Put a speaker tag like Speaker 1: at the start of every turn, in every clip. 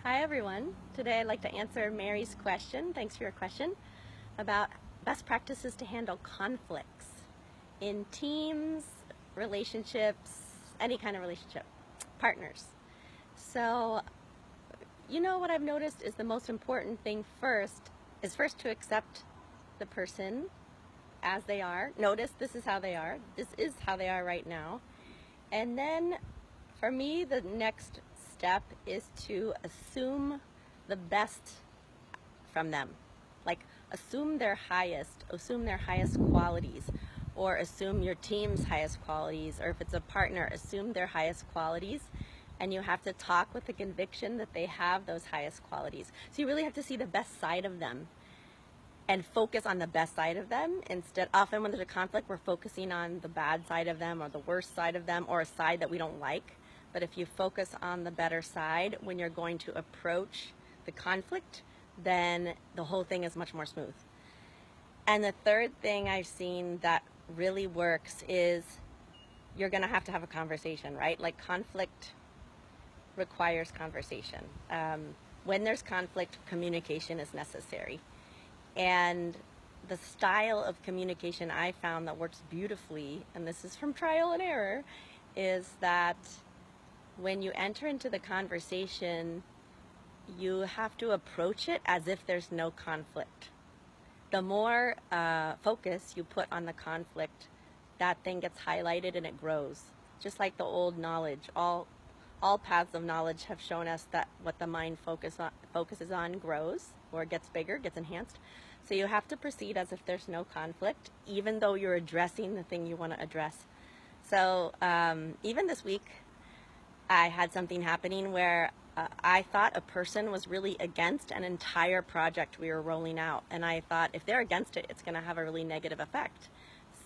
Speaker 1: Hi everyone. Today I'd like to answer Mary's question, thanks for your question, about best practices to handle conflicts in teams, relationships, any kind of relationship, partners. So, what I've noticed is the most important thing is first to accept the person as they are. Notice this is how they are. This is how they are right now. And then for me, the next step is to assume the best from them. Like assume their highest qualities, or assume your team's highest qualities, or if it's a partner, assume their highest qualities. And you have to talk with the conviction that they have those highest qualities. So you really have to see the best side of them and focus on the best side of them. Often when there's a conflict, we're focusing on the bad side of them or the worst side of them or a side that we don't like. But if you focus on the better side when you're going to approach the conflict, then the whole thing is much more smooth. And the third thing I've seen that really works is you're going to have a conversation, right? Like conflict requires conversation. When there's conflict, communication is necessary. And the style of communication I found that works beautifully, and this is from trial and error, is that when you enter into the conversation, you have to approach it as if there's no conflict. The more focus you put on the conflict, that thing gets highlighted and it grows. Just like the old knowledge, all paths of knowledge have shown us that what the mind focuses on grows, or gets bigger, gets enhanced. So you have to proceed as if there's no conflict, even though you're addressing the thing you want to address. So even this week, I had something happening where I thought a person was really against an entire project we were rolling out. And I thought if they're against it, it's going to have a really negative effect.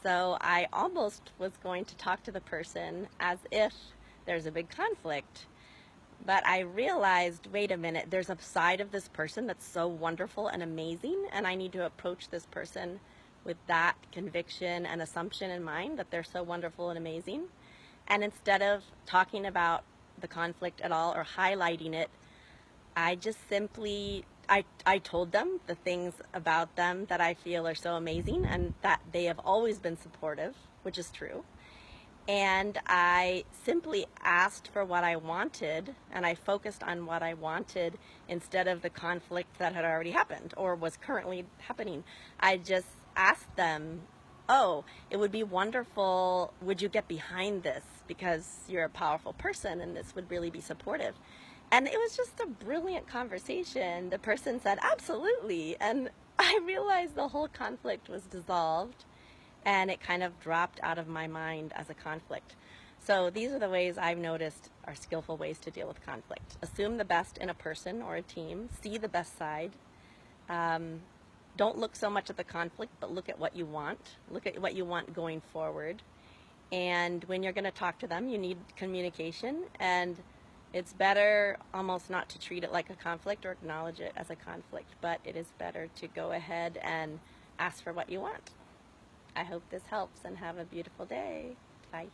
Speaker 1: So I almost was going to talk to the person as if there's a big conflict. But I realized, wait a minute, there's a side of this person that's so wonderful and amazing, and I need to approach this person with that conviction and assumption in mind that they're so wonderful and amazing. And instead of talking about the conflict at all or highlighting it, I just simply, I told them the things about them that I feel are so amazing and that they have always been supportive, which is true. And I simply asked for what I wanted, and I focused on what I wanted instead of the conflict that had already happened or was currently happening. I just asked them, oh, it would be wonderful, would you get behind this because you're a powerful person and this would really be supportive? And it was just a brilliant conversation. The person said, absolutely. And I realized the whole conflict was dissolved. And it kind of dropped out of my mind as a conflict. So these are the ways I've noticed are skillful ways to deal with conflict. Assume the best in a person or a team. See the best side. Don't look so much at the conflict, but look at what you want. Look at what you want going forward. And when you're going to talk to them, you need communication. And it's better almost not to treat it like a conflict or acknowledge it as a conflict. But it is better to go ahead and ask for what you want. I hope this helps and have a beautiful day. Bye.